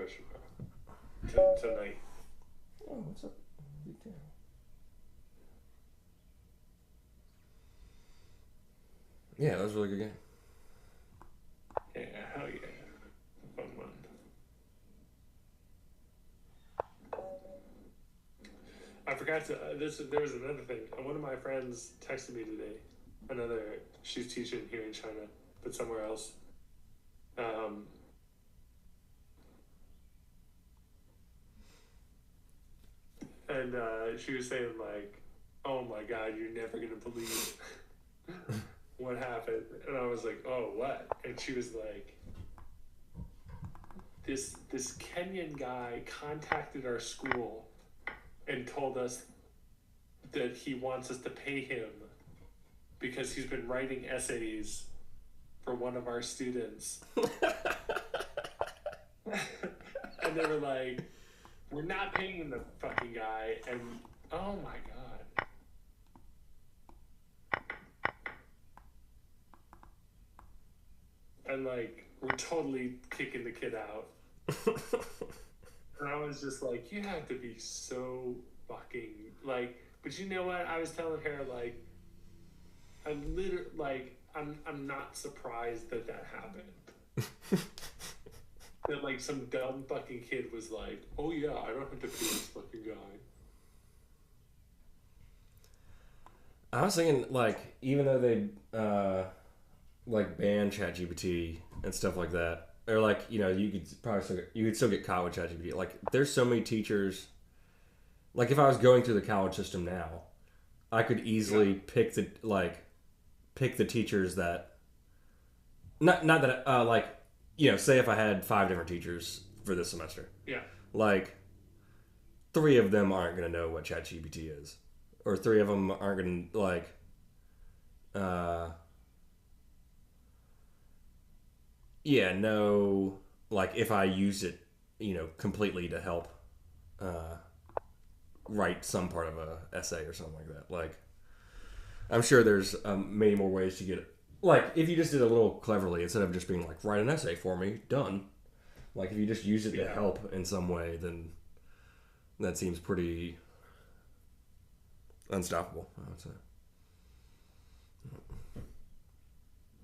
question tonight. Oh, what's up? Big Tail. Yeah, that was a really good game. Yeah, hell yeah. Fun one. I forgot to. There was another thing. One of my friends texted me today. She's teaching here in China, but somewhere else. Um, and she was saying like, "Oh my God, you're never gonna believe what happened." And I was like, "Oh, what?" And she was like, "This Kenyan guy contacted our school and told us that he wants us to pay him because he's been writing essays for one of our students." And they were like, "We're not paying the fucking guy." And oh my God. And like, we're totally kicking the kid out. And I was just like, you have to be so fucking like, but you know what? I was telling her like, I'm not surprised that happened. That like some dumb fucking kid was like, "Oh yeah, I don't have to pay this fucking guy." I was thinking, like, even though they like ban ChatGPT and stuff like that, or like, you know, you could still get caught with ChatGPT. Like, there's so many teachers. Like, if I was going through the college system now, I could easily pick the teachers that not that like, you know, say if I had 5 different teachers for this semester, Yeah. like 3 of them aren't going to know what ChatGPT is, or 3 of them aren't going to like, know like if I use it, you know, completely to help write some part of a essay or something like that. Like, I'm sure there's many more ways to get it. Like, if you just did it a little cleverly, instead of just being like, write an essay for me, done. Like, if you just use it to help in some way, then that seems pretty unstoppable, I would say.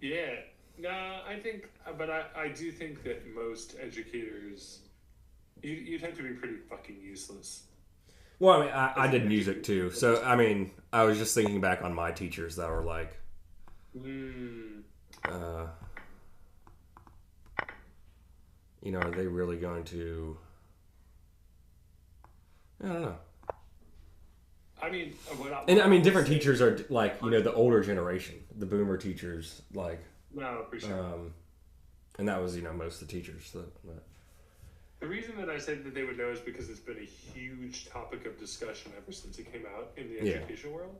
Yeah. No, I think, but I do think that most educators, you'd have to be pretty fucking useless. Well, I mean, I did music too, so I mean, I was just thinking back on my teachers that were like, you know, are they really going to? I don't know. I mean, and I mean, different teachers are like, you know, the older generation, the boomer teachers, like, no, for sure. And that was, you know, most of the teachers. But. The reason that I said that they would know is because it's been a huge topic of discussion ever since it came out in the education world.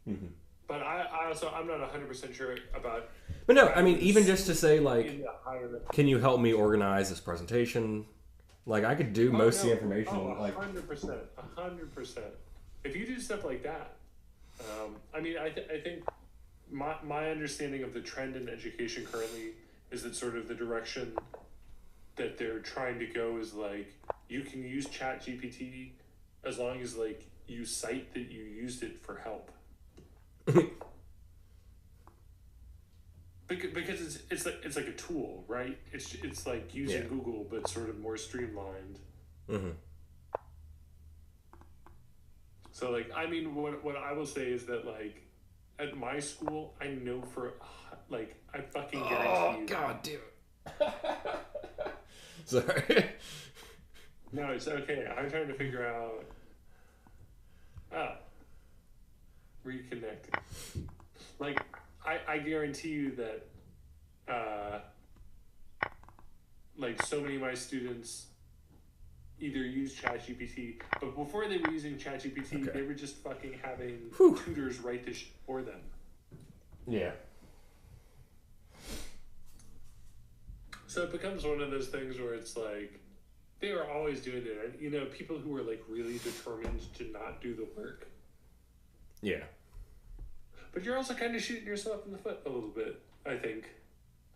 Mm-hmm. But I'm not 100% sure about. But no, I mean, even just to say like, can you help me organize this presentation? Like, I could do most of the information. 100%, 100%. If you do stuff like that, I mean, I think my understanding of the trend in education currently is that sort of the direction that they're trying to go is like, you can use ChatGPT as long as like you cite that you used it for help. Because it's like a tool, right? It's like using Google but sort of more streamlined. Mm-hmm. So like, I mean, what I will say is that like, at my school, I know for like, I fucking guarantee you. Oh God, damn it. Sorry. No, it's okay. I'm trying to figure out. Reconnecting. Like, I guarantee you that, like, so many of my students either use ChatGPT, but before they were using ChatGPT, they were just fucking having tutors write this shit for them. Yeah. So it becomes one of those things where it's like, they are always doing it. And, you know, people who are like really determined to not do the work. Yeah. But you're also kind of shooting yourself in the foot a little bit, I think.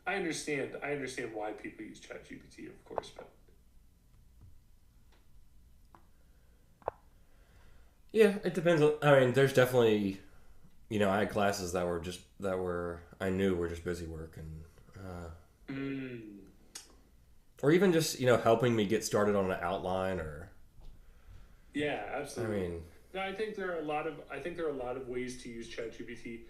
I understand why people use ChatGPT, of course, but Yeah, it depends on. I mean, there's definitely, I had classes that I knew were just busy work Mm. or even just helping me get started on an outline or. Yeah, I absolutely. mean, No, I think there are a lot of ways to use ChatGPT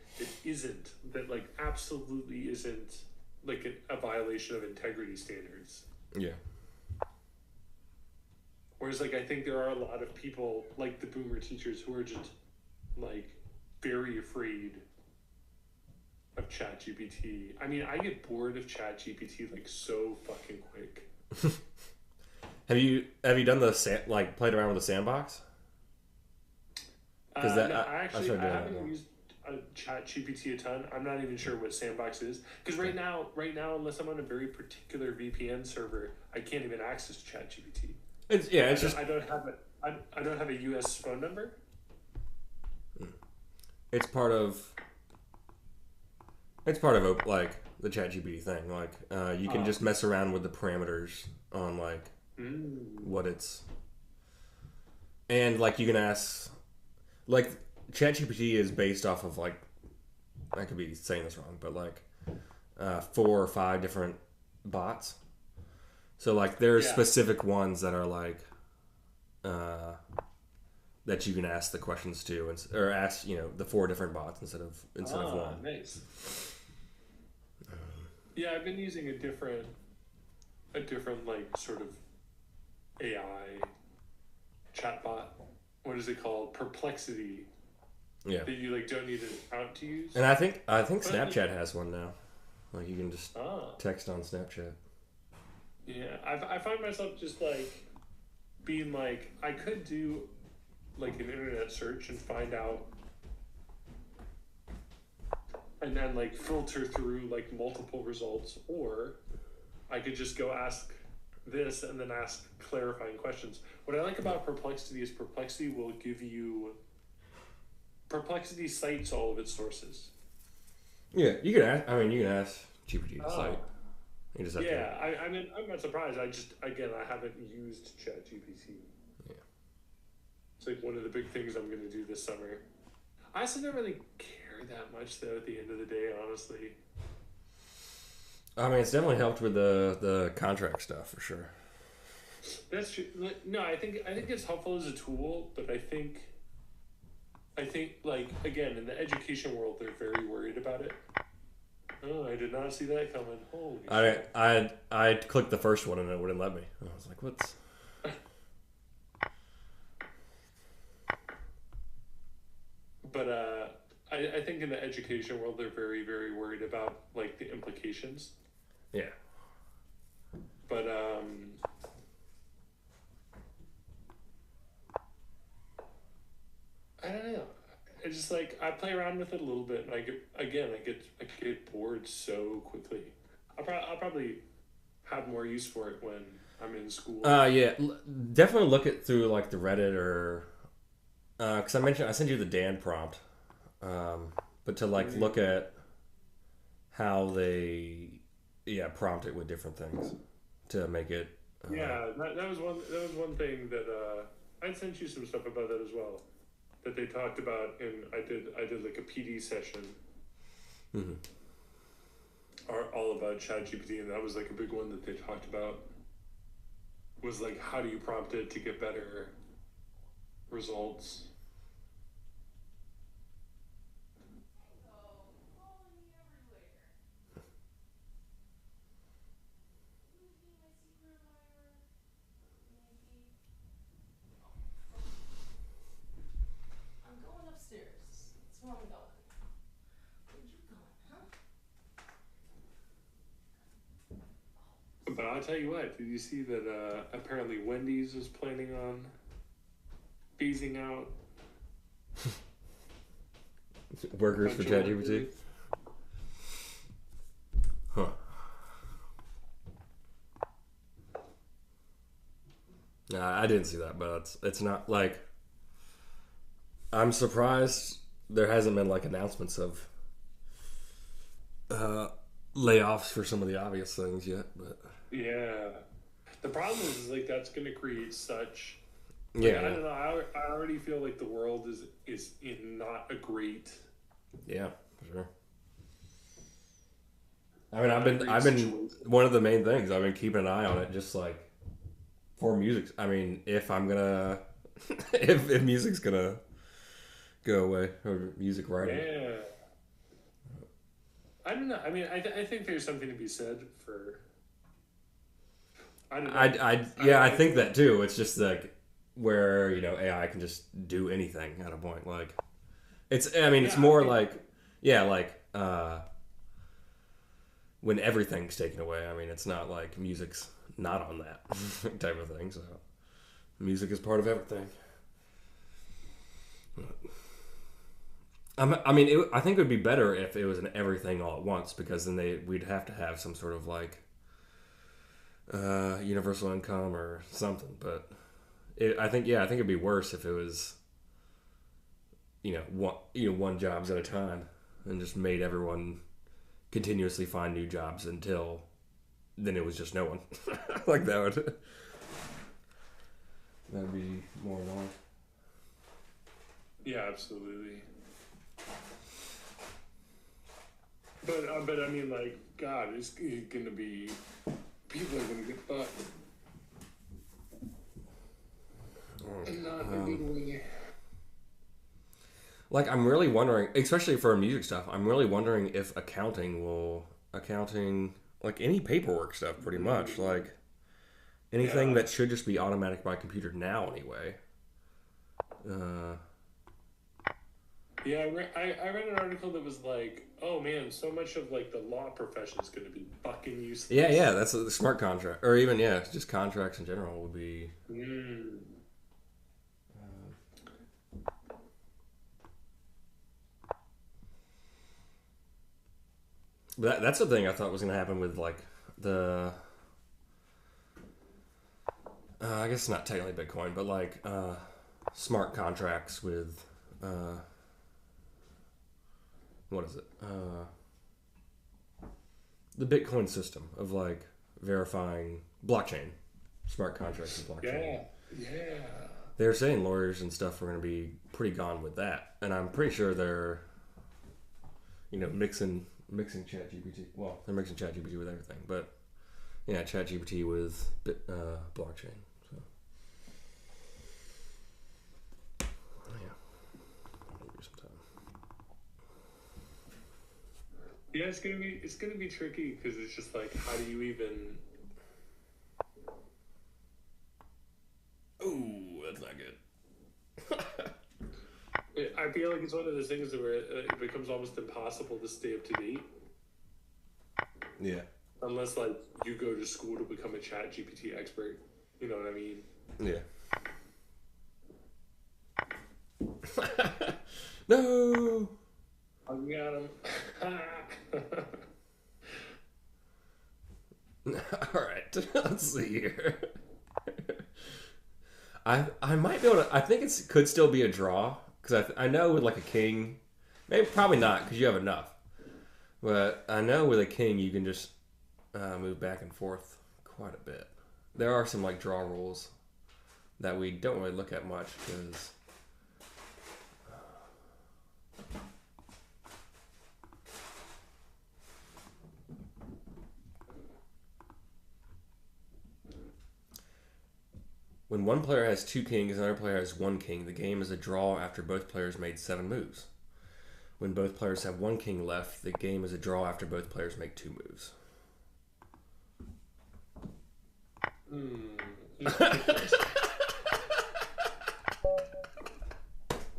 that like absolutely isn't like a violation of integrity standards. yeah, Whereas like I think there are a lot of people like the boomer teachers who are just like very afraid of ChatGPT. I mean, I get bored of ChatGPT like so fucking quick. have you done like played around with the sandbox? Because No, I started I doing that haven't now. used a Chat GPT a ton. I'm not even sure what Sandbox is because Okay. right now, unless I'm on a very particular VPN server, I can't even access Chat GPT. It's just I don't have a US phone number. it's part of like the ChatGPT thing. Like you can Oh, just mess around with the parameters on like mm, what it's and like you can ask like ChatGPT is based off of like I could be saying this wrong, but like 4 or 5 different bots. So like there's yeah. specific ones that are like uh, that you can ask the questions to, or ask the 4 different bots instead of Ah, one. nice. Yeah, I've been using a different like sort of AI chatbot. What is it called? Perplexity Yeah, that you like don't need an account to use. and I think But like, Snapchat has one now. Like you can just ah, text on Snapchat. yeah. I find myself just like being like I could do like an internet search and find out and then like filter through like multiple results, or I could just go ask this and then ask clarifying questions. What I like about Perplexity is Perplexity cites all of its sources. Yeah, you can ask. I mean, you can ask GPT to Oh, cite. You just have to. yeah. I mean, I'm not surprised. I haven't used ChatGPT. Yeah. It's like one of the big things I'm going to do this summer. I also don't really care that much though. At the end of the day, honestly. I mean, it's definitely helped with the contract stuff for sure. That's true. No, I think it's helpful as a tool, but I think like again in the education world they're very worried about it. Oh, I did not see that coming. Holy I shit! I clicked the first one and it wouldn't let me. And I was like, "What's?" But I think in the education world they're very worried about like the implications. Yeah, But I don't know. It's just like I play around with it a little bit, and I get bored so quickly. I'll probably have more use for it when I'm in school. yeah, definitely look it through like the Reddit or because I sent you the Dan prompt, but to like look Mm. at how they prompt it with different things to make it. Yeah, that was one thing that I sent you some stuff about that as well. That they talked about, and I did like a PD session, Mhm. are all about ChatGPT, and that was like a big one that they talked about. Was like how do you prompt it to get better results? I'm going upstairs. That's where I'm going. Where'd you going, huh? But I'll tell you what, did you see that apparently Wendy's is planning on phasing out a Workers for bunch of ChatGPT. workers? Huh. Nah, I didn't see that, but it's not like I'm surprised there hasn't been like announcements of uh, layoffs for some of the obvious things yet. But Yeah. The problem is like that's going to create such Like, I don't know. I already feel like the world is in not a great. Yeah, for sure. I mean, I've been one of the main things I've been keeping an eye on it, just like for music. I mean, if I'm gonna, if music's gonna go away or music writing. Yeah. I don't know. I mean, I think there's something to be said for. I don't know. I think that too. It's just like where AI can just do anything at a point. Like it's. I mean, it's more like when everything's taken away. I mean, it's not like music's not on that type of thing. So music is part of everything. I mean, I think it would be better if it was an everything all at once, because then we'd have to have some sort of like universal income or something. But I think it'd be worse if it was one jobs at a time and just made everyone continuously find new jobs until then it was just no one. Like that'd be more annoying. Yeah, absolutely. But I mean, like, God, it's gonna be, people are gonna get fucked. And not in a good way. Like, I'm really wondering, especially for music stuff, I'm really wondering if accounting, like any paperwork stuff, pretty much, like anything that should just be automatic by computer now, anyway. Yeah, I read an article that was like, oh man, so much of like the law profession is going to be fucking useless. Yeah, that's a smart contract, or even just contracts in general would be. But that's the thing I thought was going to happen with like the. I guess it's not technically Bitcoin, but like smart contracts with. What is it? The Bitcoin system of like verifying blockchain, smart contracts with blockchain. Yeah. They're saying lawyers and stuff are going to be pretty gone with that, and I'm pretty sure they're, mixing ChatGPT. Well, they're mixing ChatGPT with everything, but yeah, ChatGPT with blockchain. So yeah, it's gonna be tricky because it's just like, how do you even? Ooh, that's not good. I feel like it's one of those things where it becomes almost impossible to stay up to date. Yeah. Unless like you go to school to become a ChatGPT expert, you know what I mean? Yeah. No. I got him. All right, let's see here. I might be able to. I think it could still be a draw, because I know with like a king, maybe probably not because you have enough. But I know with a king you can just move back and forth quite a bit. There are some like draw rules that we don't really look at much because. When one player has 2 kings and another player has 1 king, the game is a draw after both players made 7 moves. When both players have 1 king left, the game is a draw after both players make 2 moves.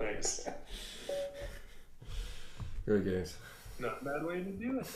Nice. Good games. Not a bad way to do it.